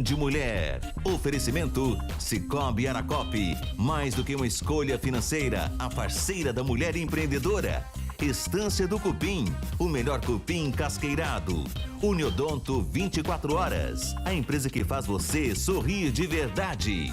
Band Mulher. Oferecimento Sicoob Aracop. Mais do que uma escolha financeira, a parceira da mulher empreendedora. Estância do Cupim, o melhor cupim casqueirado. Uniodonto 24 horas, a empresa que faz você sorrir de verdade.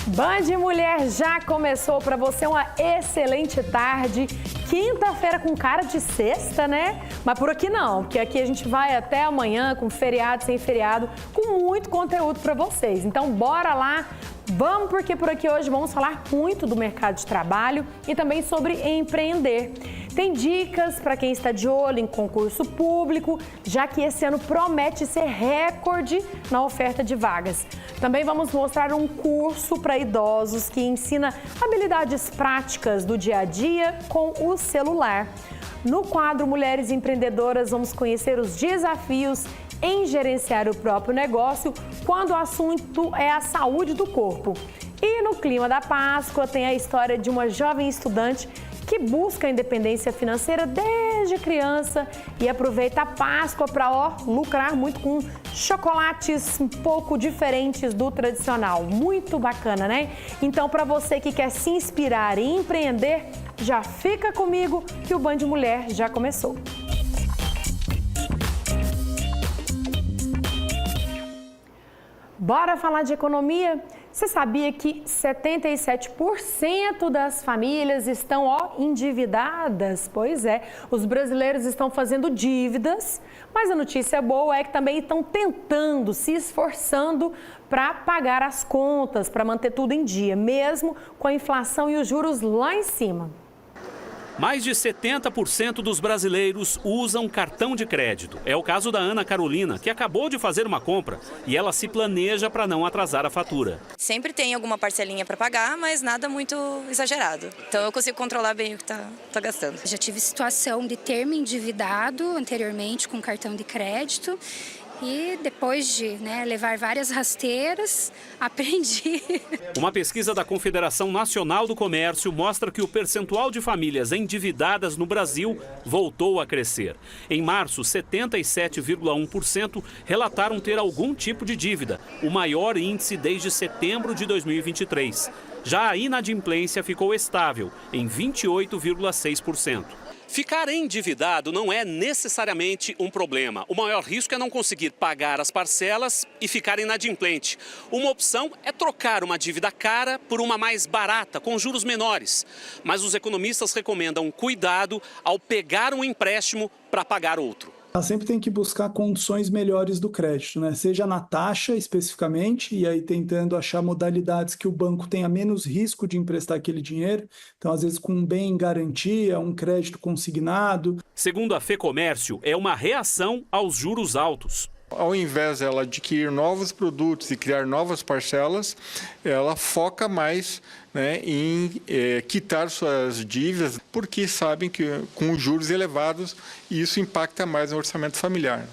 Band Mulher já começou para você uma excelente tarde. Quinta-feira com cara de sexta, né? Mas por aqui não, porque aqui a gente vai até amanhã com feriado, sem feriado, com muito conteúdo para vocês. Então bora lá, vamos, porque por aqui hoje vamos falar muito do mercado de trabalho e também sobre empreender. Tem dicas para quem está de olho em concurso público, já que esse ano promete ser recorde na oferta de vagas. Também vamos mostrar um curso para idosos que ensina habilidades práticas do dia a dia com o celular. No quadro Mulheres Empreendedoras, vamos conhecer os desafios em gerenciar o próprio negócio quando o assunto é a saúde do corpo. E no clima da Páscoa tem a história de uma jovem estudante que busca a independência financeira desde criança e aproveita a Páscoa para lucrar muito com chocolates um pouco diferentes do tradicional. Muito bacana, né? Então, para você que quer se inspirar e empreender, já fica comigo que o Band Mulher já começou. Bora falar de economia? Você sabia que 77% das famílias estão endividadas? Pois é, os brasileiros estão fazendo dívidas, mas a notícia boa é que também estão tentando, se esforçando para pagar as contas, para manter tudo em dia, mesmo com a inflação e os juros lá em cima. Mais de 70% dos brasileiros usam cartão de crédito. É o caso da Ana Carolina, que acabou de fazer uma compra e ela se planeja para não atrasar a fatura. Sempre tem alguma parcelinha para pagar, mas nada muito exagerado. Então eu consigo controlar bem o que tá gastando. Já tive situação de ter me endividado anteriormente com cartão de crédito. E depois de levar várias rasteiras, aprendi. Uma pesquisa da Confederação Nacional do Comércio mostra que o percentual de famílias endividadas no Brasil voltou a crescer. Em março, 77,1% relataram ter algum tipo de dívida, o maior índice desde setembro de 2023. Já a inadimplência ficou estável, em 28,6%. Ficar endividado não é necessariamente um problema. O maior risco é não conseguir pagar as parcelas e ficar inadimplente. Uma opção é trocar uma dívida cara por uma mais barata, com juros menores. Mas os economistas recomendam cuidado ao pegar um empréstimo para pagar outro. Ela sempre tem que buscar condições melhores do crédito, né? Seja na taxa especificamente, e aí tentando achar modalidades que o banco tenha menos risco de emprestar aquele dinheiro. Então, às vezes, com um bem em garantia, um crédito consignado. Segundo a FEComércio, é uma reação aos juros altos. Ao invés dela adquirir novos produtos e criar novas parcelas, ela foca mais em quitar suas dívidas, porque sabem que com os juros elevados isso impacta mais no orçamento familiar.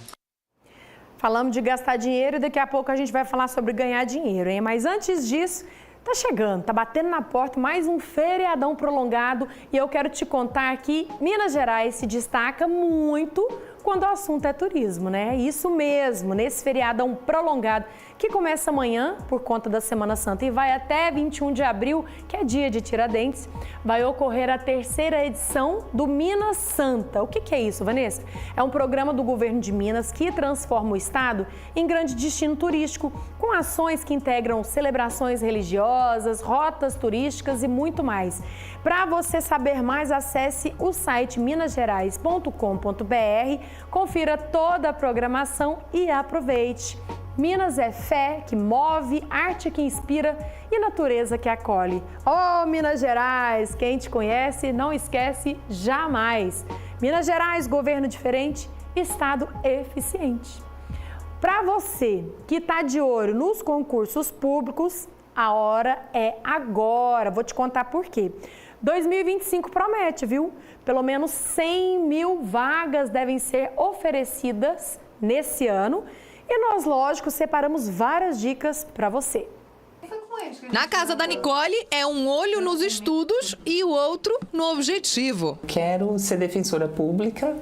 Falamos de gastar dinheiro e daqui a pouco a gente vai falar sobre ganhar dinheiro, hein? Mas antes disso, tá chegando, tá batendo na porta mais um feriadão prolongado e eu quero te contar que Minas Gerais se destaca muito quando o assunto é turismo, né? Isso mesmo, nesse feriadão prolongado que começa amanhã por conta da Semana Santa e vai até 21 de abril, que é dia de Tiradentes, vai ocorrer a terceira edição do Minas Santa. O que é isso, Vanessa? É um programa do governo de Minas que transforma o estado em grande destino turístico, com ações que integram celebrações religiosas, rotas turísticas e muito mais. Para você saber mais, acesse o site minasgerais.com.br, confira toda a programação e aproveite. Minas é fé que move, arte que inspira e natureza que acolhe. Oh, Minas Gerais, quem te conhece não esquece jamais. Minas Gerais, governo diferente, estado eficiente. Para você que está de olho nos concursos públicos, a hora é agora. Vou te contar por quê. 2025 promete, viu? Pelo menos 100 mil vagas devem ser oferecidas nesse ano. E nós, lógico, separamos várias dicas para você. Na casa da Nicole, é um olho nos estudos e o outro no objetivo. Quero ser defensora pública,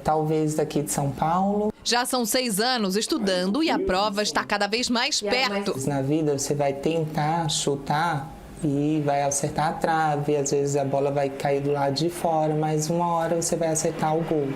talvez daqui de São Paulo. Já são 6 anos estudando e a prova está cada vez mais perto. Na vida você vai tentar chutar e vai acertar a trave, às vezes a bola vai cair do lado de fora, mas uma hora você vai acertar o gol.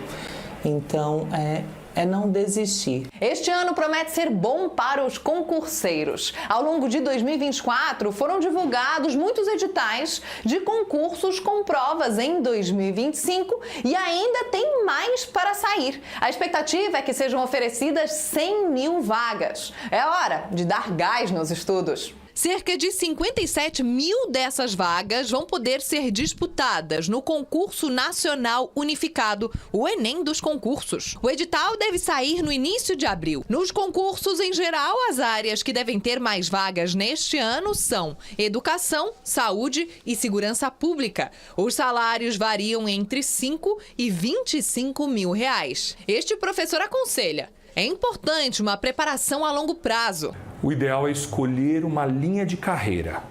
Então, é não desistir. Este ano promete ser bom para os concurseiros. Ao longo de 2024, foram divulgados muitos editais de concursos com provas em 2025 e ainda tem mais para sair. A expectativa é que sejam oferecidas 100 mil vagas. É hora de dar gás nos estudos. Cerca de 57 mil dessas vagas vão poder ser disputadas no Concurso Nacional Unificado, o Enem dos concursos. O edital deve sair no início de abril. Nos concursos, em geral, as áreas que devem ter mais vagas neste ano são educação, saúde e segurança pública. Os salários variam entre 5 e 25 mil reais. Este professor aconselha: é importante uma preparação a longo prazo. O ideal é escolher uma linha de carreira.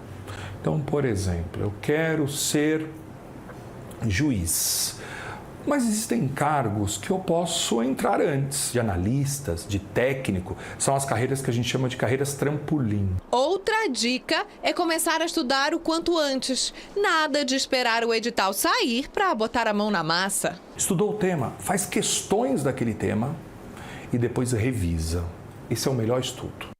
Então, por exemplo, eu quero ser juiz, mas existem cargos que eu posso entrar antes, de analistas, de técnico. São as carreiras que a gente chama de carreiras trampolim. Outra dica é começar a estudar o quanto antes. Nada de esperar o edital sair para botar a mão na massa. Estudou o tema, faz questões daquele tema e depois revisa. Esse é o melhor estudo.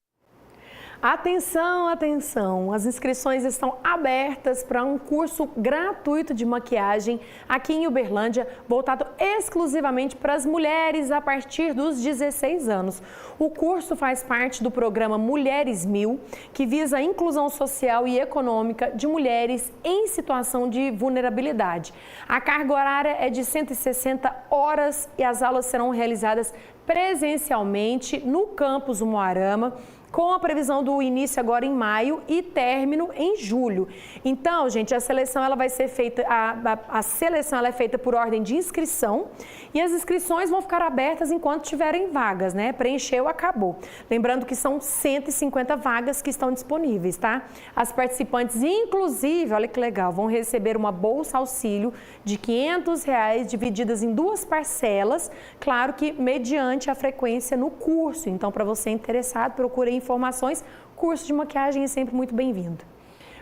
Atenção, atenção! As inscrições estão abertas para um curso gratuito de maquiagem aqui em Uberlândia, voltado exclusivamente para as mulheres a partir dos 16 anos. O curso faz parte do programa Mulheres 1000, que visa a inclusão social e econômica de mulheres em situação de vulnerabilidade. A carga horária é de 160 horas e as aulas serão realizadas presencialmente no campus Umuarama, com a previsão do início agora em maio e término em julho. Então, gente, a seleção ela vai ser feita, a seleção ela é feita por ordem de inscrição e as inscrições vão ficar abertas enquanto tiverem vagas, né? Preencheu, acabou. Lembrando que são 150 vagas que estão disponíveis, tá? As participantes, inclusive, olha que legal, vão receber uma bolsa auxílio de R$500 divididas em 2 parcelas, claro que mediante a frequência no curso. Então, para você interessado, procure informações, curso de maquiagem é sempre muito bem-vindo.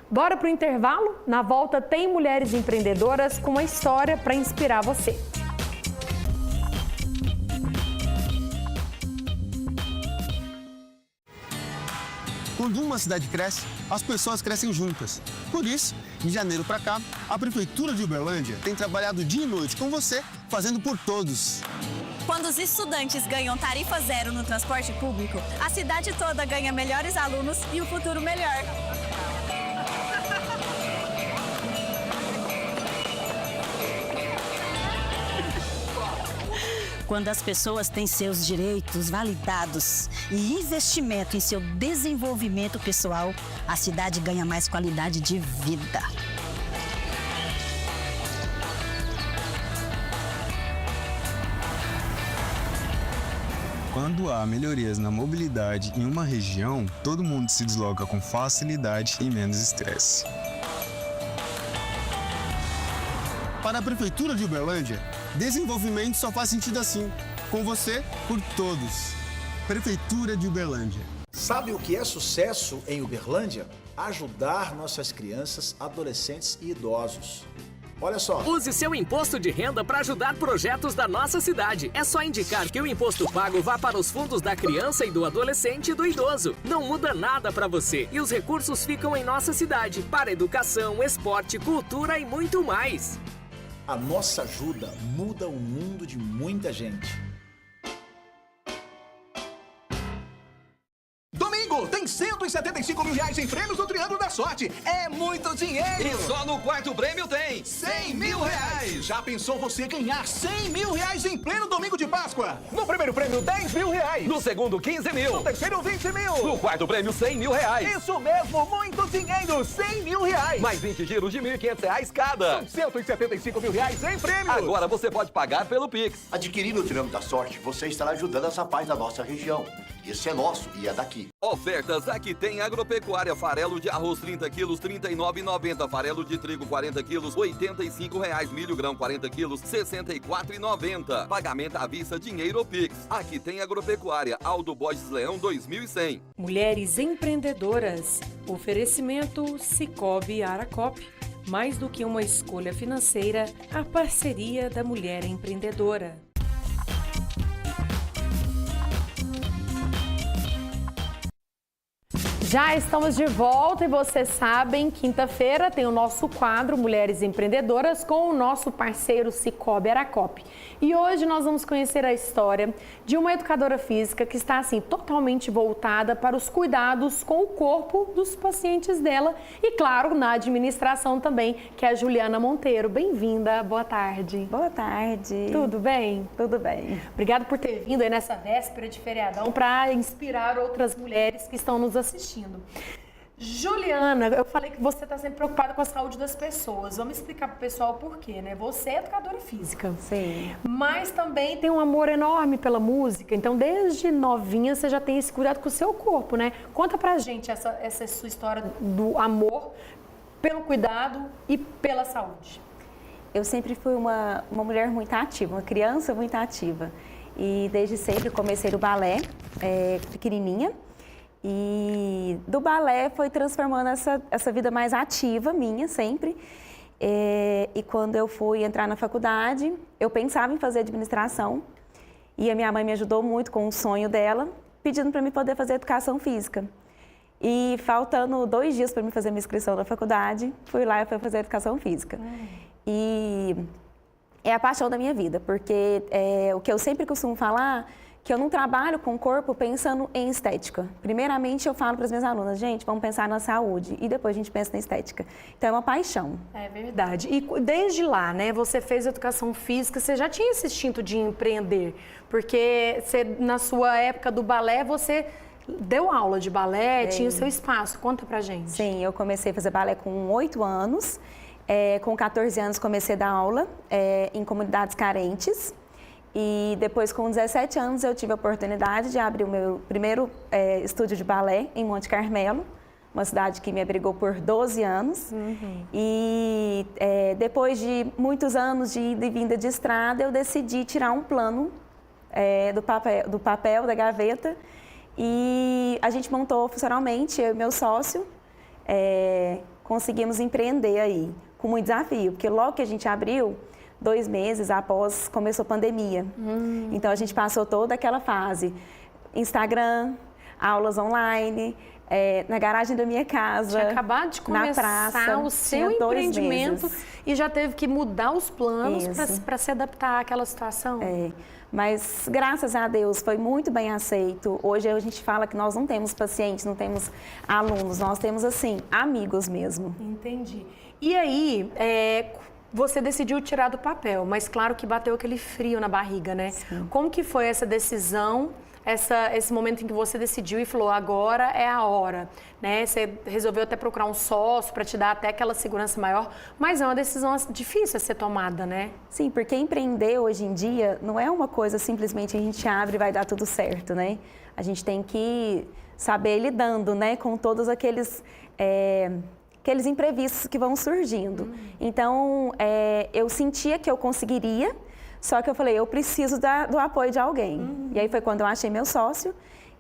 Bora para o intervalo? Na volta tem mulheres empreendedoras com uma história para inspirar você. Quando uma cidade cresce, as pessoas crescem juntas. Por isso, de janeiro para cá, a Prefeitura de Uberlândia tem trabalhado dia e noite com você, fazendo por todos. Quando os estudantes ganham tarifa zero no transporte público, a cidade toda ganha melhores alunos e um futuro melhor. Quando as pessoas têm seus direitos validados e investimento em seu desenvolvimento pessoal, a cidade ganha mais qualidade de vida. Quando há melhorias na mobilidade em uma região, todo mundo se desloca com facilidade e menos estresse. Para a Prefeitura de Uberlândia, desenvolvimento só faz sentido assim, com você, por todos. Prefeitura de Uberlândia. Sabe o que é sucesso em Uberlândia? Ajudar nossas crianças, adolescentes e idosos. Olha só. Use seu imposto de renda para ajudar projetos da nossa cidade. É só indicar que o imposto pago vá para os fundos da criança e do adolescente e do idoso. Não muda nada para você e os recursos ficam em nossa cidade para educação, esporte, cultura e muito mais. A nossa ajuda muda o mundo de muita gente. Domingo tem Centro 175 mil reais em prêmios do Triângulo da Sorte. É muito dinheiro! E só no quarto prêmio tem 100 mil reais! Já pensou você ganhar 100 mil reais em pleno domingo de Páscoa? No primeiro prêmio, 10 mil reais. No segundo, 15 mil. No terceiro, 20 mil. No quarto prêmio, 100 mil reais. Isso mesmo, muito dinheiro! 100 mil reais! Mais 20 giros de 1.500 reais cada. São 175 mil reais em prêmios! Agora você pode pagar pelo Pix. Adquirindo o Triângulo da Sorte, você estará ajudando essa paz da nossa região. Isso é nosso e é daqui. Ofertas aqui tem agropecuária, farelo de arroz 30 quilos, R$ 39,90. Farelo de trigo 40 quilos, R$ 85,00. Milho grão 40 quilos, R$ 64,90. Pagamento à vista, dinheiro ou Pix. Aqui tem agropecuária, Aldo Borges Leão 2100. Mulheres empreendedoras. Oferecimento Sicoob Aracop. Mais do que uma escolha financeira, a parceria da mulher empreendedora. Já estamos de volta e vocês sabem, quinta-feira tem o nosso quadro Mulheres Empreendedoras com o nosso parceiro Sicoob Aracop. E hoje nós vamos conhecer a história de uma educadora física que está assim totalmente voltada para os cuidados com o corpo dos pacientes dela e claro, na administração também, que é a Juliana Monteiro. Bem-vinda, boa tarde. Boa tarde. Tudo bem? Tudo bem. Obrigada por ter vindo aí nessa véspera de feriadão para inspirar outras mulheres que estão nos assistindo. Juliana, eu falei que você está sempre preocupada com a saúde das pessoas. Vamos explicar para o pessoal por quê, né? Você é educadora física. Sim. Mas também tem um amor enorme pela música. Então, desde novinha, você já tem esse cuidado com o seu corpo, né? Conta pra gente essa sua história do amor pelo cuidado e pela saúde. Eu sempre fui uma mulher muito ativa, uma criança muito ativa. E desde sempre comecei no balé, pequenininha. E do balé foi transformando essa vida mais ativa minha, sempre. E quando eu fui entrar na faculdade, eu pensava em fazer administração. E a minha mãe me ajudou muito com o sonho dela, pedindo para mim poder fazer educação física. E faltando 2 dias para me fazer minha inscrição na faculdade, fui lá e fui fazer educação física. E é a paixão da minha vida, porque o que eu sempre costumo falar, que eu não trabalho com o corpo pensando em estética. Primeiramente, eu falo para as minhas alunas, gente, vamos pensar na saúde e depois a gente pensa na estética. Então, é uma paixão. É verdade. E desde lá, né, você fez educação física, você já tinha esse instinto de empreender, porque na sua época do balé, você deu aula de balé, tinha o seu espaço. Conta pra gente. Sim, eu comecei a fazer balé com 8 anos. Com 14 anos, comecei a dar aula em comunidades carentes. E depois, com 17 anos, eu tive a oportunidade de abrir o meu primeiro estúdio de balé em Monte Carmelo, uma cidade que me abrigou por 12 anos. E depois de muitos anos de ida e vinda de estrada, eu decidi tirar um plano do papel, da gaveta. E a gente montou funcionalmente, eu e meu sócio, conseguimos empreender aí, com muito desafio, porque logo que a gente abriu, 2 meses após começou a pandemia. Então, a gente passou toda aquela fase. Instagram, aulas online, na garagem da minha casa, tinha acabado de começar na praça, o seu empreendimento e já teve que mudar os planos para se adaptar àquela situação. Mas, graças a Deus, foi muito bem aceito. Hoje a gente fala que nós não temos pacientes, não temos alunos, nós temos, assim, amigos mesmo. Entendi. E aí, você decidiu tirar do papel, mas claro que bateu aquele frio na barriga, né? Sim. Como que foi essa decisão, esse momento em que você decidiu e falou, agora é a hora, né? Você resolveu até procurar um sócio para te dar até aquela segurança maior, mas é uma decisão difícil a ser tomada, né? Sim, porque empreender hoje em dia não é uma coisa simplesmente a gente abre e vai dar tudo certo, né? A gente tem que saber ir lidando, né, com todos aqueles imprevistos que vão surgindo. Então, eu sentia que eu conseguiria, só que eu falei, eu preciso do apoio de alguém. E aí foi quando eu achei meu sócio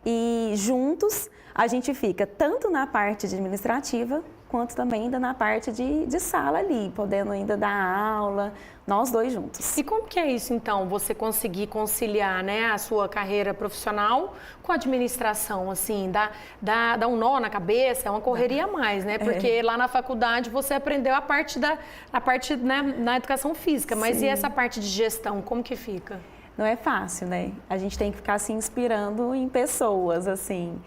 e juntos a gente fica tanto na parte administrativa quanto também ainda na parte de sala ali, podendo ainda dar aula, nós dois juntos. E como que é isso, então, você conseguir conciliar, né, a sua carreira profissional com a administração, assim, dá um nó na cabeça, é uma correria a mais, né? Porque lá na faculdade você aprendeu a parte, né, na educação física, mas Sim. E essa parte de gestão, como que fica? Não é fácil, né? A gente tem que ficar se inspirando em pessoas, assim.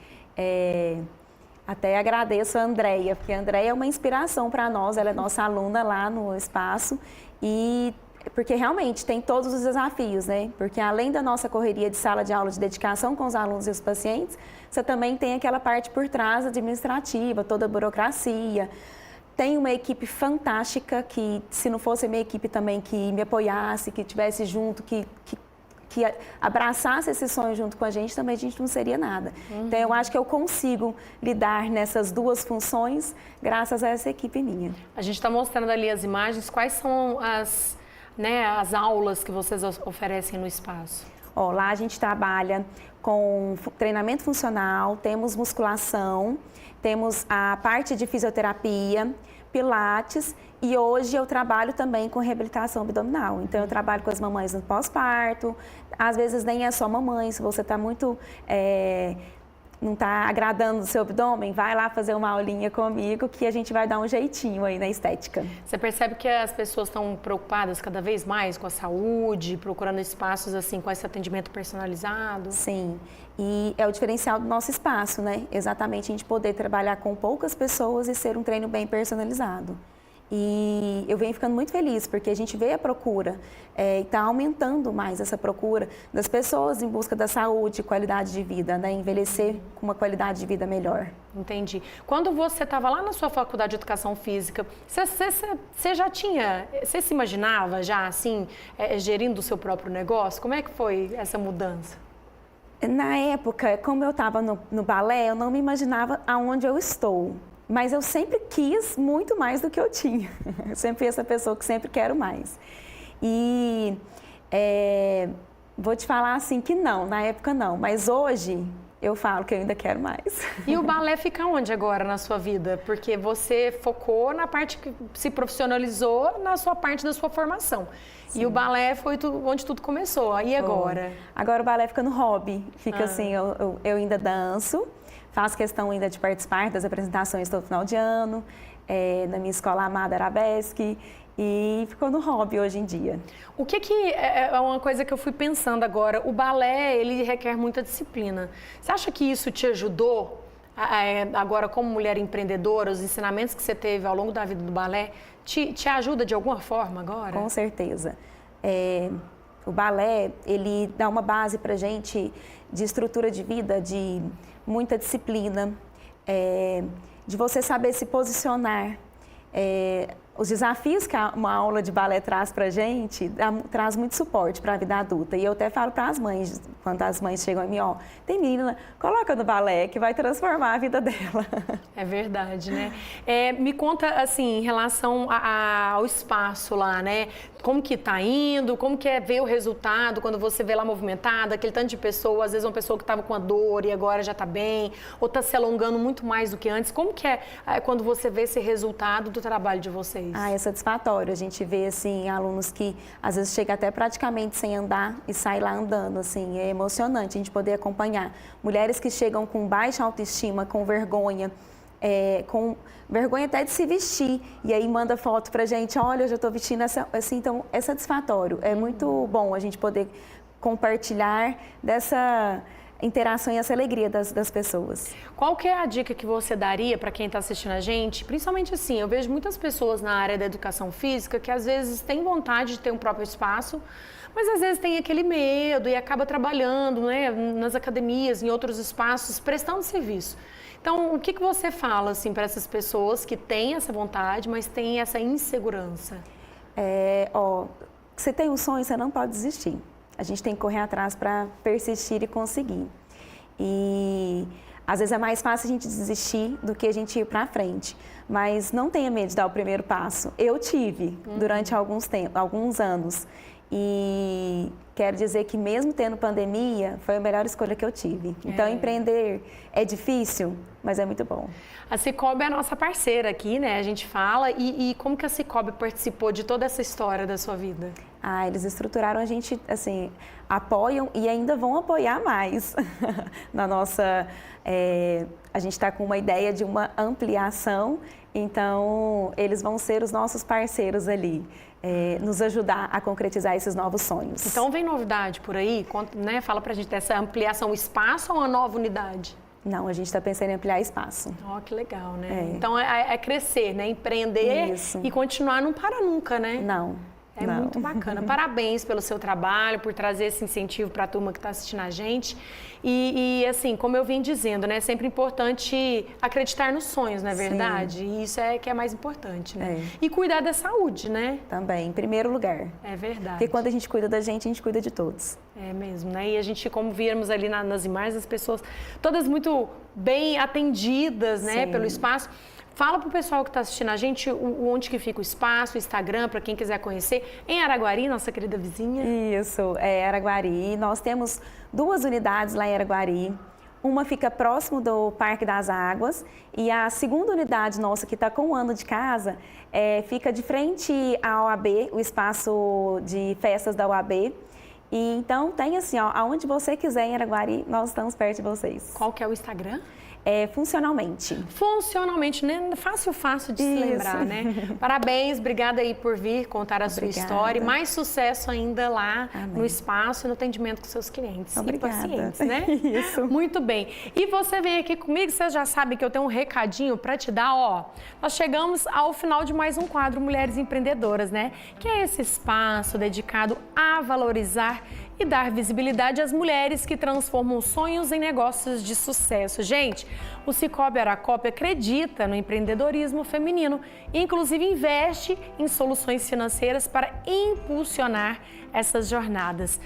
Até agradeço a Andréia, porque a Andréia é uma inspiração para nós, ela é nossa aluna lá no espaço e porque realmente tem todos os desafios, né? Porque além da nossa correria de sala de aula, de dedicação com os alunos e os pacientes, você também tem aquela parte por trás administrativa, toda a burocracia. Tem uma equipe fantástica que, se não fosse a minha equipe também que me apoiasse, que estivesse junto, que abraçasse esse sonho junto com a gente, também a gente não seria nada. Então, eu acho que eu consigo lidar nessas duas funções graças a essa equipe minha. A gente está mostrando ali as imagens. Quais são as aulas que vocês oferecem no espaço? Lá a gente trabalha com treinamento funcional, temos musculação, temos a parte de fisioterapia, pilates e hoje eu trabalho também com reabilitação abdominal. Então, eu trabalho com as mamães no pós-parto, às vezes nem é só mamãe, se você está muito... não está agradando o seu abdômen, vai lá fazer uma aulinha comigo que a gente vai dar um jeitinho aí na estética. Você percebe que as pessoas estão preocupadas cada vez mais com a saúde, procurando espaços assim com esse atendimento personalizado? Sim, e é o diferencial do nosso espaço, né? Exatamente, a gente poder trabalhar com poucas pessoas e ser um treino bem personalizado. E eu venho ficando muito feliz, porque a gente vê a procura e está aumentando mais essa procura das pessoas em busca da saúde e qualidade de vida, né? Envelhecer com uma qualidade de vida melhor. Entendi. Quando você estava lá na sua faculdade de Educação Física, você já tinha, você se imaginava já assim, gerindo o seu próprio negócio? Como é que foi essa mudança? Na época, como eu estava no balé, eu não me imaginava aonde eu estou. Mas eu sempre quis muito mais do que eu tinha. Eu sempre fui essa pessoa que sempre quero mais. E vou te falar assim que não, na época não. Mas hoje eu falo que eu ainda quero mais. E o balé fica onde agora na sua vida? Porque você focou na parte que se profissionalizou na sua parte da sua formação. Sim. E o balé foi onde tudo começou. E agora? Agora o balé fica no hobby. Fica assim, eu ainda danço. Faço questão ainda de participar das apresentações todo final de ano, na minha escola amada Arabesque, e ficou no hobby hoje em dia. O que é uma coisa que eu fui pensando agora, o balé, ele requer muita disciplina. Você acha que isso te ajudou, agora como mulher empreendedora, os ensinamentos que você teve ao longo da vida do balé, te ajuda de alguma forma agora? Com certeza. O balé, ele dá uma base pra gente de estrutura de vida, de muita disciplina, de você saber se posicionar. Os desafios que uma aula de balé traz para a gente, traz muito suporte para a vida adulta. E eu até falo para as mães, quando as mães chegam a mim, tem menina, coloca no balé que vai transformar a vida dela. É verdade, né? Me conta, assim, em relação ao espaço lá, né? Como que tá indo, como que é ver o resultado quando você vê lá movimentado, aquele tanto de pessoa, às vezes uma pessoa que estava com a dor e agora já está bem, ou está se alongando muito mais do que antes. Como que é quando você vê esse resultado do trabalho de vocês? É satisfatório. A gente vê, assim, alunos que às vezes chegam até praticamente sem andar e saem lá andando, assim. É emocionante a gente poder acompanhar. Mulheres que chegam com baixa autoestima, com vergonha até de se vestir, e aí manda foto pra gente, olha, eu já tô vestindo essa, assim, então é satisfatório. É muito bom a gente poder compartilhar dessa interação e essa alegria das pessoas. Qual que é a dica que você daria para quem está assistindo a gente? Principalmente assim, eu vejo muitas pessoas na área da educação física que às vezes têm vontade de ter um próprio espaço, mas às vezes tem aquele medo e acaba trabalhando, né, nas academias, em outros espaços, prestando serviço. Então, o que você fala assim, para essas pessoas que têm essa vontade, mas têm essa insegurança? Você tem um sonho, você não pode desistir. A gente tem que correr atrás para persistir e conseguir. E às vezes é mais fácil a gente desistir do que a gente ir para frente. Mas não tenha medo de dar o primeiro passo. Eu tive durante alguns anos. E quero dizer que mesmo tendo pandemia, foi a melhor escolha que eu tive. Então, empreender é difícil, mas é muito bom. A Cicobi é a nossa parceira aqui, né? A gente fala. E como que a Cicobi participou de toda essa história da sua vida? Eles estruturaram a gente, assim, apoiam e ainda vão apoiar mais na nossa... a gente está com uma ideia de uma ampliação, então eles vão ser os nossos parceiros ali. Nos ajudar a concretizar esses novos sonhos. Então vem novidade por aí? Né? Fala pra gente dessa ampliação, espaço ou uma nova unidade? Não, a gente está pensando em ampliar espaço. Ó, que legal, né? Então é crescer, né? Empreender e continuar, não para nunca, né? Não. É muito bacana. Parabéns pelo seu trabalho, por trazer esse incentivo para a turma que está assistindo a gente. E assim, como eu vim dizendo, né? É sempre importante acreditar nos sonhos, não é verdade? E isso é que é mais importante, né? E cuidar da saúde, né? Também, em primeiro lugar. É verdade. Porque quando a gente cuida da gente, a gente cuida de todos. É mesmo, né? E a gente, como víamos ali nas imagens, as pessoas todas muito bem atendidas, né? Pelo espaço. Fala para o pessoal que está assistindo a gente onde que fica o espaço, o Instagram, para quem quiser conhecer. Em Araguari, nossa querida vizinha. Isso, é Araguari. Nós temos 2 unidades lá em Araguari. Uma fica próximo do Parque das Águas e a segunda unidade nossa, que está com 1 ano de casa, fica de frente à OAB, o espaço de festas da OAB. E então tem assim, ó, aonde você quiser em Araguari, nós estamos perto de vocês. Qual que é o Instagram? Funcionalmente. Funcionalmente, né? Fácil de se lembrar, né? Parabéns, obrigada aí por vir contar a sua história. E mais sucesso ainda lá no espaço e no atendimento com seus clientes. Obrigada. E pacientes, né? Isso. Muito bem. E você vem aqui comigo, vocês já sabem que eu tenho um recadinho para te dar, ó. Nós chegamos ao final de mais um quadro Mulheres Empreendedoras, né? Que é esse espaço dedicado a valorizar e dar visibilidade às mulheres que transformam sonhos em negócios de sucesso. Gente, o Sicoob Aracop acredita no empreendedorismo feminino e, inclusive, investe em soluções financeiras para impulsionar essas jornadas.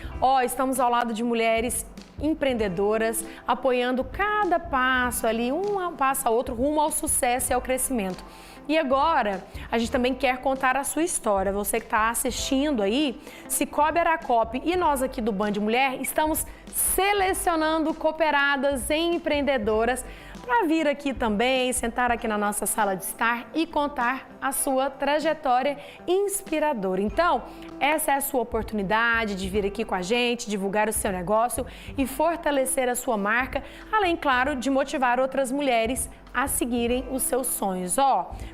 Estamos ao lado de mulheres empreendedoras, apoiando cada passo ali, um passo a outro, rumo ao sucesso e ao crescimento. E agora, a gente também quer contar a sua história. Você que está assistindo aí, Sicoob Aracop e nós aqui do Band Mulher estamos selecionando cooperadas empreendedoras para vir aqui também, sentar aqui na nossa sala de estar e contar a sua trajetória inspiradora. Então, essa é a sua oportunidade de vir aqui com a gente, divulgar o seu negócio e fortalecer a sua marca, além, claro, de motivar outras mulheres a seguirem os seus sonhos.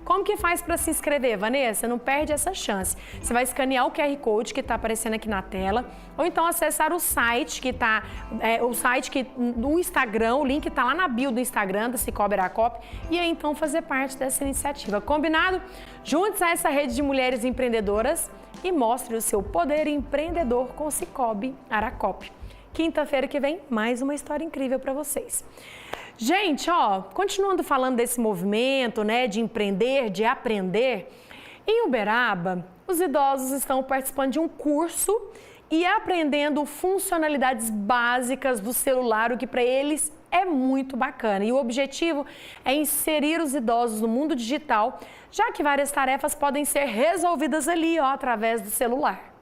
Como que faz para se inscrever, Vanessa? Não perde essa chance. Você vai escanear o QR Code que está aparecendo aqui na tela, ou então acessar o site que está, no Instagram, o link está lá na bio do Instagram da Sicoob Aracop, e aí então fazer parte dessa iniciativa. Combinado? Junte-se a essa rede de mulheres empreendedoras e mostre o seu poder empreendedor com Sicoob Aracop. Quinta-feira que vem, mais uma história incrível para vocês. Gente, continuando falando desse movimento, né, de empreender, de aprender, em Uberaba, os idosos estão participando de um curso e aprendendo funcionalidades básicas do celular, o que para eles é muito bacana. E o objetivo é inserir os idosos no mundo digital, já que várias tarefas podem ser resolvidas ali, através do celular.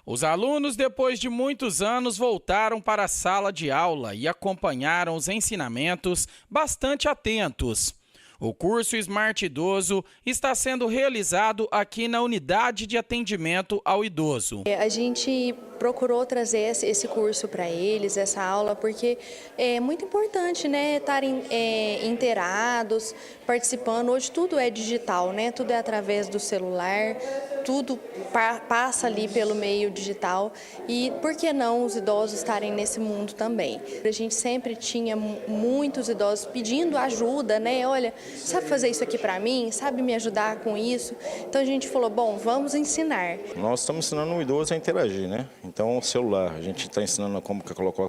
Os alunos, depois de muitos anos, voltaram para a sala de aula e acompanharam os ensinamentos bastante atentos. O curso Smart Idoso está sendo realizado aqui na Unidade de Atendimento ao Idoso. A gente procurou trazer esse curso para eles, essa aula, porque é muito importante, né, estarem inteirados, participando. Hoje tudo é digital, né? Tudo é através do celular, tudo passa ali pelo meio digital. E por que não os idosos estarem nesse mundo também? A gente sempre tinha muitos idosos pedindo ajuda, né? Olha, sabe fazer isso aqui para mim? Sabe me ajudar com isso? Então a gente falou, bom, vamos ensinar. Nós estamos ensinando o idoso a interagir, né? Então o celular, a gente está ensinando como que colocar o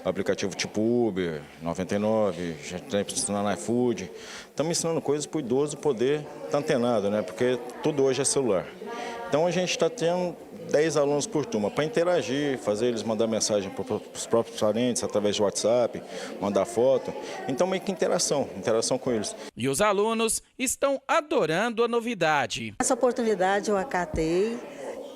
aplicativo tipo Uber, 99, já está ensinando iFood. Estamos ensinando coisas para o idoso poder estar antenado, né? Porque tudo hoje é celular. Então a gente está tendo 10 alunos por turma para interagir, fazer eles mandar mensagem para os próprios parentes através de WhatsApp, mandar foto. Então meio que interação com eles. E os alunos estão adorando a novidade. Essa oportunidade eu acatei.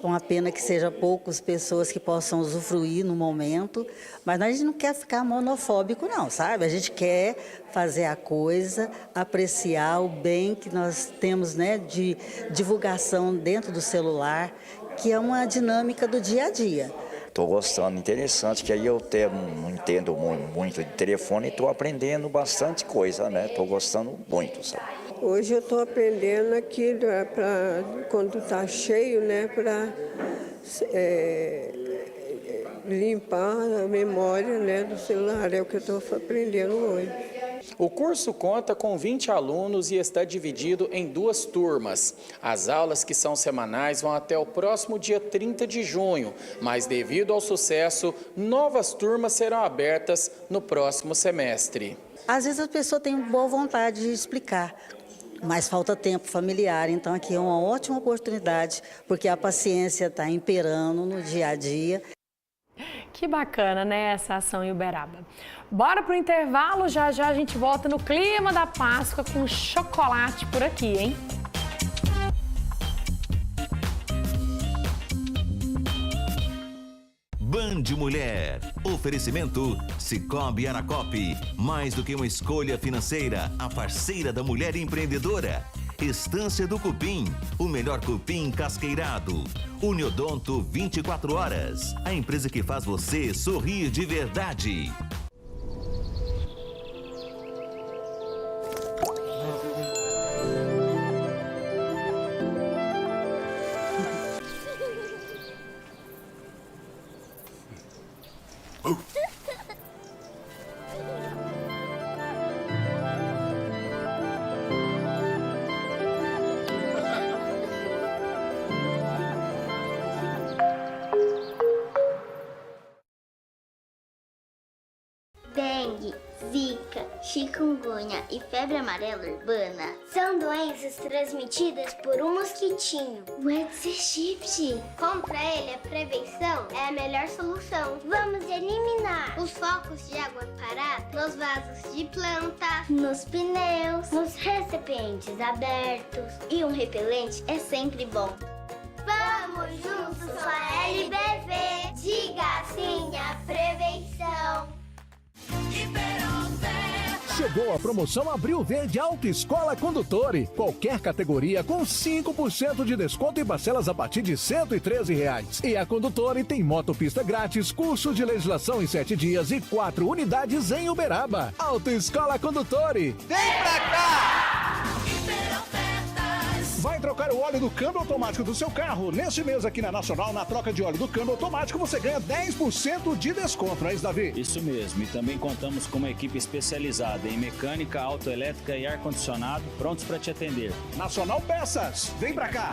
Uma pena que seja poucas pessoas que possam usufruir no momento, mas a gente não quer ficar monofóbico não, sabe? A gente quer fazer a coisa, apreciar o bem que nós temos, né, de divulgação dentro do celular, que é uma dinâmica do dia a dia. Estou gostando, interessante, que aí eu não entendo muito de telefone e estou aprendendo bastante coisa, né? Estou gostando muito, sabe? Hoje eu estou aprendendo aqui quando está cheio, né? Para limpar a memória, né, do celular, é o que eu estou aprendendo hoje. O curso conta com 20 alunos e está dividido em 2 turmas. As aulas, que são semanais, vão até o próximo dia 30 de junho, mas devido ao sucesso, novas turmas serão abertas no próximo semestre. Às vezes a pessoa tem boa vontade de explicar, mas falta tempo familiar, então aqui é uma ótima oportunidade, porque a paciência está imperando no dia a dia. Que bacana, né, essa ação em Uberaba. Bora pro intervalo, já já a gente volta no clima da Páscoa com chocolate por aqui, hein? Band Mulher. Oferecimento Sicoob Aracop. Mais do que uma escolha financeira, a parceira da mulher empreendedora. Estância do Cupim, o melhor cupim casqueirado. Uniodonto 24 horas, a empresa que faz você sorrir de verdade. Dengue, zika, chikungunya e febre amarela urbana são doenças transmitidas por um mosquitinho, o Aedes aegypti. Contra ele, a prevenção é a melhor solução. Vamos eliminar os focos de água parada nos vasos de planta, nos pneus, nos recipientes abertos. E um repelente é sempre bom. Vamos juntos com a LBV. Diga sim à prevenção. Chegou a promoção Abril Verde Autoescola Condutore. Qualquer categoria com 5% de desconto e parcelas a partir de R$ 113. E a Condutore tem motopista grátis, curso de legislação em 7 dias e 4 unidades em Uberaba. Autoescola Condutore. Vem pra cá! Vai trocar o óleo do câmbio automático do seu carro? Neste mês aqui na Nacional, na troca de óleo do câmbio automático, você ganha 10% de desconto, não é isso, Davi? Isso mesmo, e também contamos com uma equipe especializada em mecânica, autoelétrica e ar-condicionado, prontos para te atender. Nacional Peças, vem pra cá!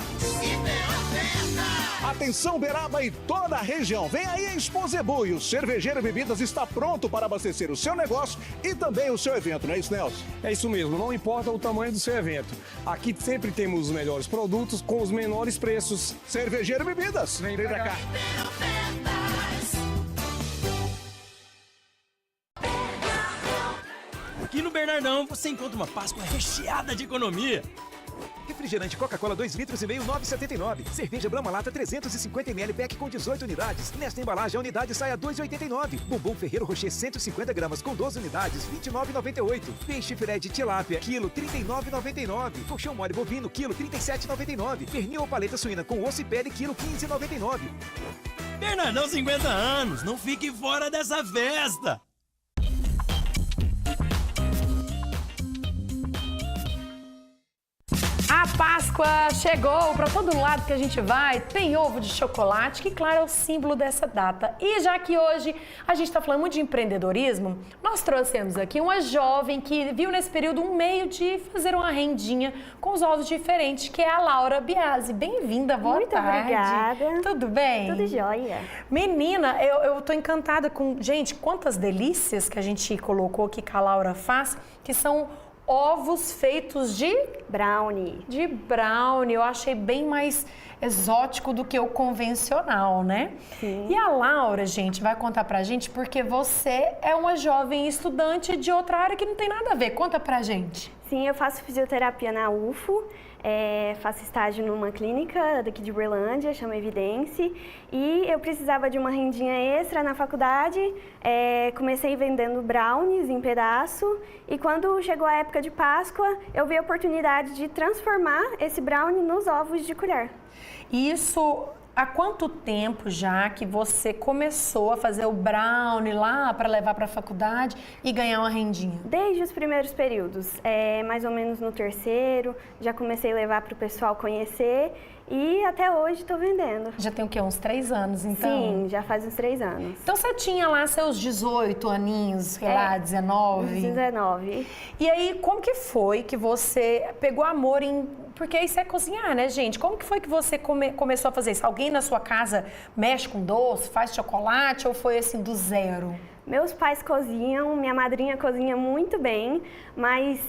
Atenção, Uberaba e toda a região, vem aí a Expo Zebu e o Cervejeiro Bebidas está pronto para abastecer o seu negócio e também o seu evento, não é isso, Nelson? É isso mesmo, não importa o tamanho do seu evento. Aqui sempre temos os melhores produtos com os menores preços. Cervejeiro Bebidas, vem pra cá. Aqui no Bernardão você encontra uma Páscoa recheada de economia. Refrigerante Coca-Cola 2,5 litros, 9,79. Cerveja Brahma Lata 350 ml pack com 18 unidades. Nesta embalagem a unidade sai a 2,89. Bombom Ferreiro Rocher 150 gramas com 12 unidades, 29,98. Peixe filé de tilápia, quilo 39,99. Colchão mole bovino, quilo 37,99. Pernil ou paleta suína com osso e pele, quilo 15,99. Bernardão 50 anos, não fique fora dessa festa. A Páscoa chegou, para todo lado que a gente vai, tem ovo de chocolate, que claro é o símbolo dessa data. E já que hoje a gente está falando muito de empreendedorismo, nós trouxemos aqui uma jovem que viu nesse período um meio de fazer uma rendinha com os ovos diferentes, que é a Laura Biasi. Bem-vinda, boa tarde. Muito obrigada. Tudo bem? Tudo jóia. Menina, eu tô encantada com... Gente, quantas delícias que a gente colocou aqui que a Laura faz, que são... ovos feitos de brownie. De brownie. Eu achei bem mais exótico do que o convencional, né? Sim. E a Laura, gente, vai contar pra gente porque você é uma jovem estudante de outra área que não tem nada a ver. Conta pra gente. Sim, eu faço fisioterapia na UFO. Faço estágio numa clínica daqui de Uberlândia, chama Evidência, e eu precisava de uma rendinha extra na faculdade, comecei vendendo brownies em pedaço, e quando chegou a época de Páscoa, eu vi a oportunidade de transformar esse brownie nos ovos de colher. Isso... Há quanto tempo já que você começou a fazer o brownie lá para levar para a faculdade e ganhar uma rendinha? Desde os primeiros períodos, mais ou menos no terceiro, já comecei a levar para o pessoal conhecer e até hoje estou vendendo. Já tem o quê? Uns 3 anos, então? Sim, já faz uns 3 anos. Então você tinha lá seus 18 aninhos, sei lá, 19? 19. E aí, como que foi que você pegou amor em... Porque isso é cozinhar, né, gente? Como que foi que você começou a fazer isso? Alguém na sua casa mexe com doce, faz chocolate ou foi assim do zero? Meus pais cozinham, minha madrinha cozinha muito bem, mas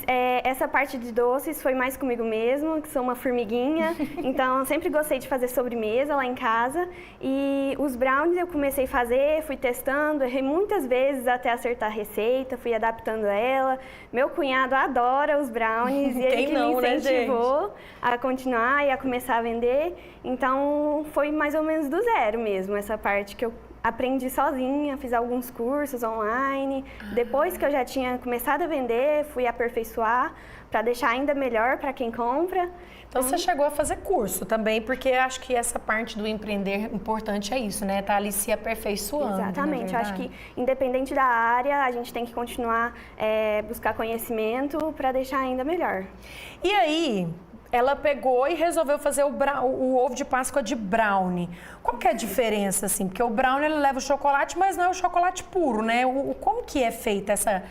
essa parte de doces foi mais comigo mesmo, que sou uma formiguinha, então sempre gostei de fazer sobremesa lá em casa. E os brownies eu comecei a fazer, fui testando, errei muitas vezes até acertar a receita, fui adaptando ela. Meu cunhado adora os brownies e ele que me incentivou a continuar e a começar a vender. Então foi mais ou menos do zero mesmo, essa parte que eu aprendi sozinha, fiz alguns cursos online. Depois que eu já tinha começado a vender, fui aperfeiçoar para deixar ainda melhor para quem compra. Então você chegou a fazer curso também, porque acho que essa parte do empreender importante é isso, né? Tá ali se aperfeiçoando. Exatamente. Eu acho que independente da área, a gente tem que continuar buscar conhecimento para deixar ainda melhor. E aí, ela pegou e resolveu fazer o ovo de Páscoa de brownie. Qual que é a diferença, assim? Porque o brownie ele leva o chocolate, mas não é o chocolate puro, né? Como que é feita essa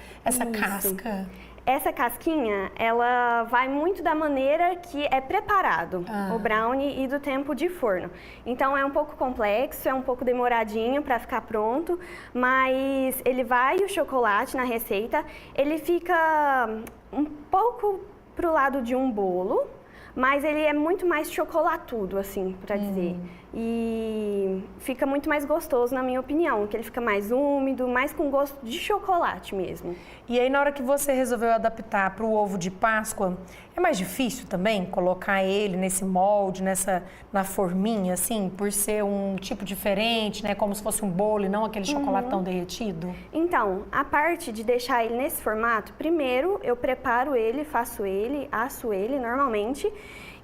casca? Essa casquinha, ela vai muito da maneira que é preparado o brownie e do tempo de forno. Então é um pouco complexo, é um pouco demoradinho para ficar pronto, mas ele vai o chocolate na receita, ele fica um pouco pro lado de um bolo, mas ele é muito mais chocolatudo, assim, para dizer. E fica muito mais gostoso, na minha opinião, que ele fica mais úmido, mais com gosto de chocolate mesmo. E aí, na hora que você resolveu adaptar para o ovo de Páscoa, é mais difícil também colocar ele nesse molde, na forminha, assim, por ser um tipo diferente, né? Como se fosse um bolo e não aquele chocolatão derretido? Então, a parte de deixar ele nesse formato, primeiro eu preparo ele, faço ele, asso ele normalmente.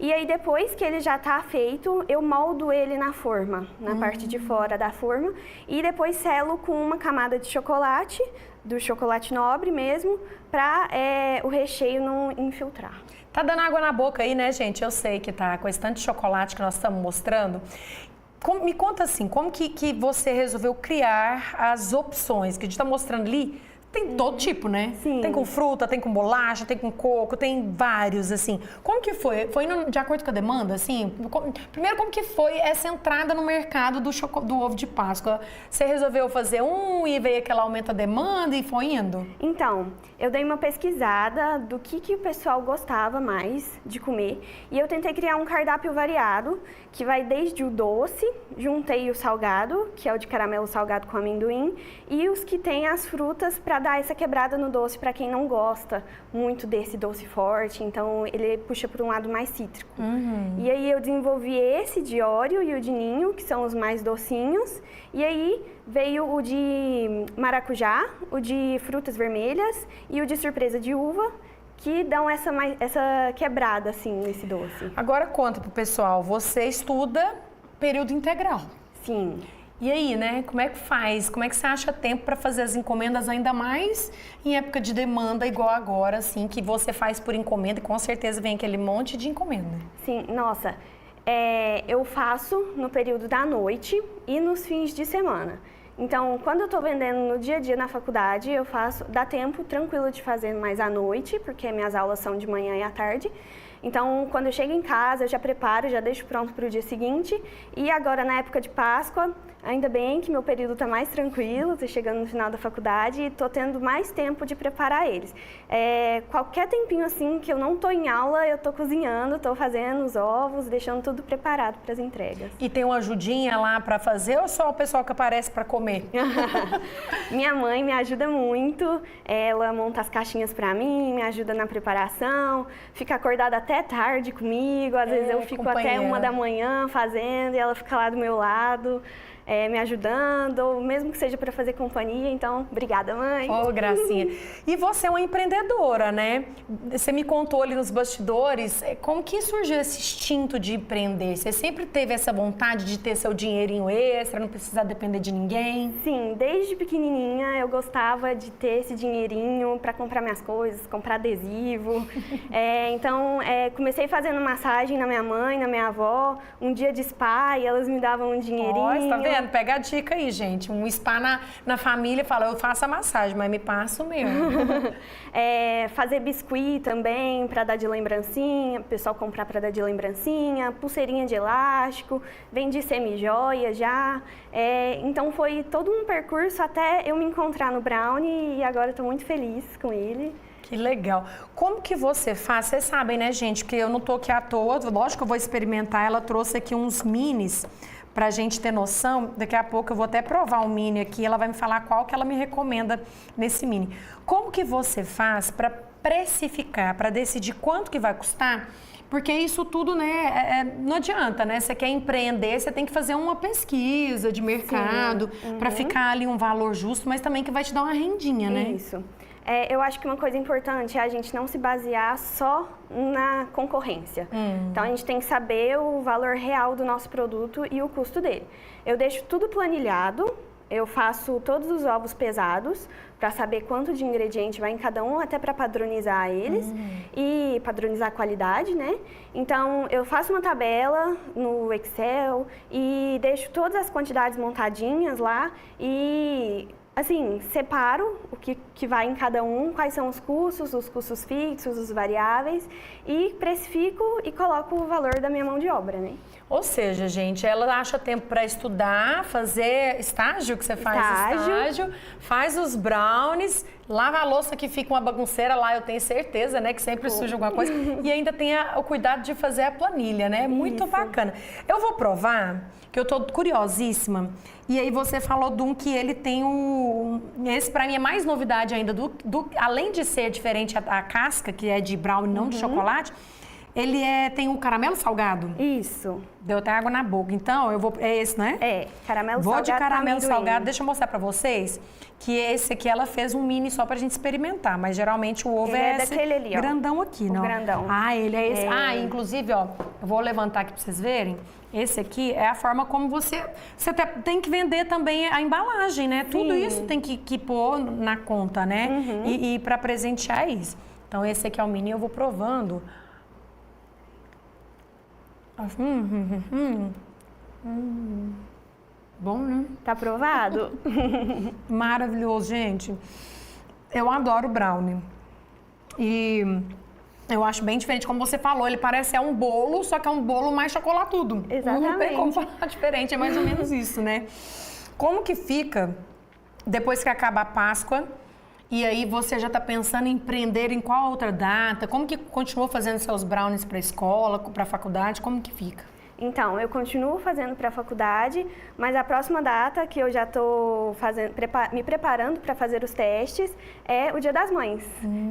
E aí depois que ele já está feito, eu moldo ele na forma, na parte de fora da forma. E depois selo com uma camada de chocolate, do chocolate nobre mesmo, para o recheio não infiltrar. Tá dando água na boca aí, né, gente? Eu sei que tá com esse tanto de chocolate que nós estamos mostrando. Me conta assim, como que você resolveu criar as opções que a gente está mostrando ali? Tem todo tipo, né? Sim. Tem com fruta, tem com bolacha, tem com coco, tem vários, assim. Como que foi? Foi de acordo com a demanda, assim? Primeiro, como que foi essa entrada no mercado do ovo de Páscoa? Você resolveu fazer e veio aquele aumento da demanda e foi indo? Então, eu dei uma pesquisada do que o pessoal gostava mais de comer e eu tentei criar um cardápio variado, que vai desde o doce, juntei o salgado, que é o de caramelo salgado com amendoim, e os que tem as frutas para dar essa quebrada no doce para quem não gosta muito desse doce forte, então ele puxa para um lado mais cítrico. E aí eu desenvolvi esse de Oreo e o de Ninho, que são os mais docinhos, e aí veio o de maracujá, o de frutas vermelhas e o de surpresa de uva, que dão essa quebrada assim nesse doce. Agora conta pro pessoal, você estuda período integral. Sim. E aí, né? Como é que faz? Como é que você acha tempo para fazer as encomendas, ainda mais em época de demanda igual agora, assim, que você faz por encomenda e com certeza vem aquele monte de encomenda? Sim, nossa, eu faço no período da noite e nos fins de semana. Então, quando eu estou vendendo no dia a dia na faculdade, eu faço, dá tempo tranquilo de fazer mais à noite, porque minhas aulas são de manhã e à tarde. Então, quando eu chego em casa, eu já preparo, já deixo pronto para o dia seguinte. E agora, na época de Páscoa, ainda bem que meu período está mais tranquilo, estou chegando no final da faculdade e estou tendo mais tempo de preparar eles. Qualquer tempinho assim que eu não estou em aula, eu estou cozinhando, estou fazendo os ovos, deixando tudo preparado para as entregas. E tem uma ajudinha lá para fazer ou só o pessoal que aparece para comer? Minha mãe me ajuda muito, ela monta as caixinhas para mim, me ajuda na preparação, fica acordada até tarde comigo, às vezes eu fico até 1 da manhã fazendo e ela fica lá do meu lado. Me ajudando, ou mesmo que seja para fazer companhia. Então, obrigada, mãe. Ô, gracinha. E você é uma empreendedora, né? Você me contou ali nos bastidores, como que surgiu esse instinto de empreender? Você sempre teve essa vontade de ter seu dinheirinho extra, não precisar depender de ninguém? Sim, desde pequenininha eu gostava de ter esse dinheirinho para comprar minhas coisas, comprar adesivo. Então, Comecei fazendo massagem na minha mãe, na minha avó, um dia de spa e elas me davam um dinheirinho. Nossa, tá vendo? Pega a dica aí, gente. Um spa na família, fala, eu faço a massagem, mas me passa o meu. Fazer biscuit também, para dar de lembrancinha, o pessoal comprar para dar de lembrancinha, pulseirinha de elástico, vendi semi-joia já. Então foi todo um percurso até eu me encontrar no Brownie e agora estou muito feliz com ele. Que legal. Como que você faz? Vocês sabem, né, gente, que eu não tô aqui à toa, lógico que eu vou experimentar, ela trouxe aqui uns minis pra gente ter noção. Daqui a pouco eu vou até provar um mini aqui, ela vai me falar qual que ela me recomenda nesse mini. Como que você faz para precificar, para decidir quanto que vai custar? Porque isso tudo, né, não adianta, né? Você quer empreender, você tem que fazer uma pesquisa de mercado para ficar ali um valor justo, mas também que vai te dar uma rendinha, né? Isso. Eu acho que uma coisa importante é a gente não se basear só na concorrência. Então, a gente tem que saber o valor real do nosso produto e o custo dele. Eu deixo tudo planilhado, eu faço todos os ovos pesados para saber quanto de ingrediente vai em cada um, até para padronizar eles e padronizar a qualidade, né? Então, eu faço uma tabela no Excel e deixo todas as quantidades montadinhas lá e... assim, separo o que vai em cada um, quais são os custos fixos, os variáveis, e precifico e coloco o valor da minha mão de obra, né? Ou seja, gente, ela acha tempo para estudar, fazer estágio, que você faz estágio, faz os brownies, lava a louça que fica uma bagunceira lá, eu tenho certeza, né, que sempre suja alguma coisa, e ainda tem o cuidado de fazer a planilha, né? Muito bacana. Eu vou provar, que eu tô curiosíssima, e aí você falou de um que ele tem esse pra mim é mais novidade ainda, além de ser diferente a casca, que é de brownie, não de chocolate, ele tem um caramelo salgado? Isso. Deu até água na boca. Então, é esse, né? Caramelo salgado. Vou de caramelo com salgado. Deixa eu mostrar pra vocês que esse aqui ela fez um mini só pra gente experimentar. Mas geralmente o ovo é esse daquele ali, ó. Grandão aqui, não? Grandão. Ah, ele é esse. Inclusive, ó, eu vou levantar aqui pra vocês verem. Esse aqui é a forma como você tem que vender também a embalagem, né? Sim. Tudo isso tem que pôr na conta, né? E pra presentear isso. Então, esse aqui é o mini, eu vou provando. Bom, né? Tá aprovado? Maravilhoso, gente. Eu adoro brownie. E eu acho bem diferente, como você falou, ele parece um bolo, só que é um bolo mais chocolatudo. Exatamente. Não tem como falar diferente, é mais ou menos isso, né? Como que fica depois que acaba a Páscoa? E aí você já está pensando em empreender em qual outra data? Como que continua fazendo seus brownies para a escola, para a faculdade? Como que fica? Então, eu continuo fazendo para a faculdade, mas a próxima data que eu já estou me preparando para fazer os testes é o Dia das Mães.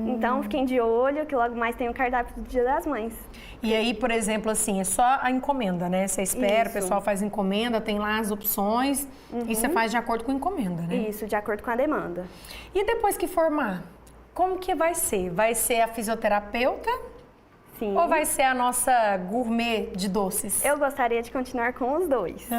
Então, fiquem de olho que logo mais tem o cardápio do Dia das Mães. E aí, por exemplo, assim, é só a encomenda, né? Você espera, o pessoal faz encomenda, tem lá as opções e você faz de acordo com a encomenda, né? Isso, de acordo com a demanda. E depois que formar, como que vai ser? Vai ser a fisioterapeuta? Sim. Ou vai ser a nossa gourmet de doces? Eu gostaria de continuar com os dois.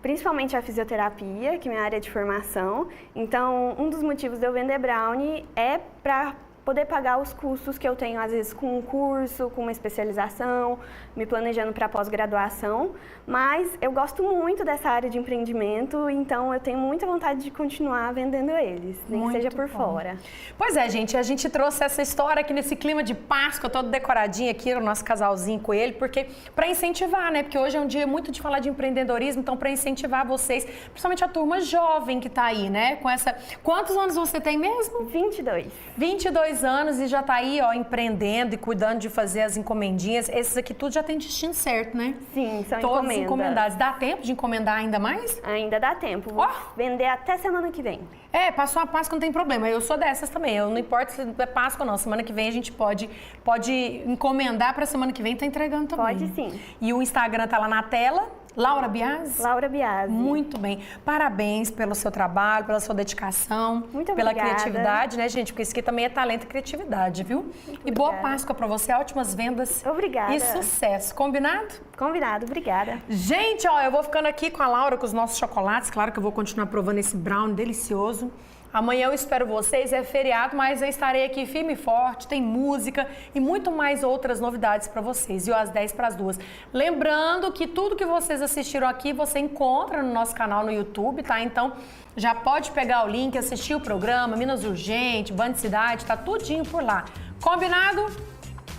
Principalmente a fisioterapia, que é minha área de formação. Então, um dos motivos de eu vender brownie é para poder pagar os custos que eu tenho, às vezes, com um curso, com uma especialização, me planejando para pós-graduação. Mas eu gosto muito dessa área de empreendimento, então eu tenho muita vontade de continuar vendendo eles, nem que seja por fora. Pois é, gente, a gente trouxe essa história aqui nesse clima de Páscoa, todo decoradinho aqui, o nosso casalzinho com ele, porque para incentivar, né? Porque hoje é um dia muito de falar de empreendedorismo, então para incentivar vocês, principalmente a turma jovem que tá aí, né? Com essa... Quantos anos você tem mesmo? 22. 22 anos e já tá aí, ó, empreendendo e cuidando de fazer as encomendinhas. Esses aqui tudo já tem destino certo, né? Sim, são todos encomendas. Encomendados. Dá tempo de encomendar ainda mais? Ainda dá tempo. Vou vender até semana que vem. Passou a Páscoa, não tem problema. Eu sou dessas também. Eu não importa se é Páscoa ou não. Semana que vem a gente pode encomendar para semana que vem, tá entregando também. Pode sim. E o Instagram tá lá na tela. Laura Biasi? Laura Biasi. Muito bem. Parabéns pelo seu trabalho, pela sua dedicação. Muito pela obrigada. Criatividade, né, gente? Porque isso aqui também é talento e criatividade, viu? E boa Páscoa pra você, ótimas vendas. Obrigada. E sucesso. Combinado? Combinado, obrigada. Gente, ó, eu vou ficando aqui com a Laura, com os nossos chocolates. Claro que eu vou continuar provando esse brownie delicioso. Amanhã eu espero vocês, é feriado, mas eu estarei aqui firme e forte, tem música e muito mais outras novidades para vocês, viu? Às 10:50. Lembrando que tudo que vocês assistiram aqui, você encontra no nosso canal no YouTube, tá? Então, já pode pegar o link, assistir o programa, Minas Urgente, Band Cidade, tá tudinho por lá. Combinado?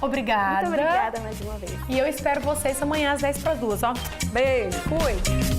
Obrigada. Muito obrigada mais uma vez. E eu espero vocês amanhã às 10:50, ó. Beijo, fui!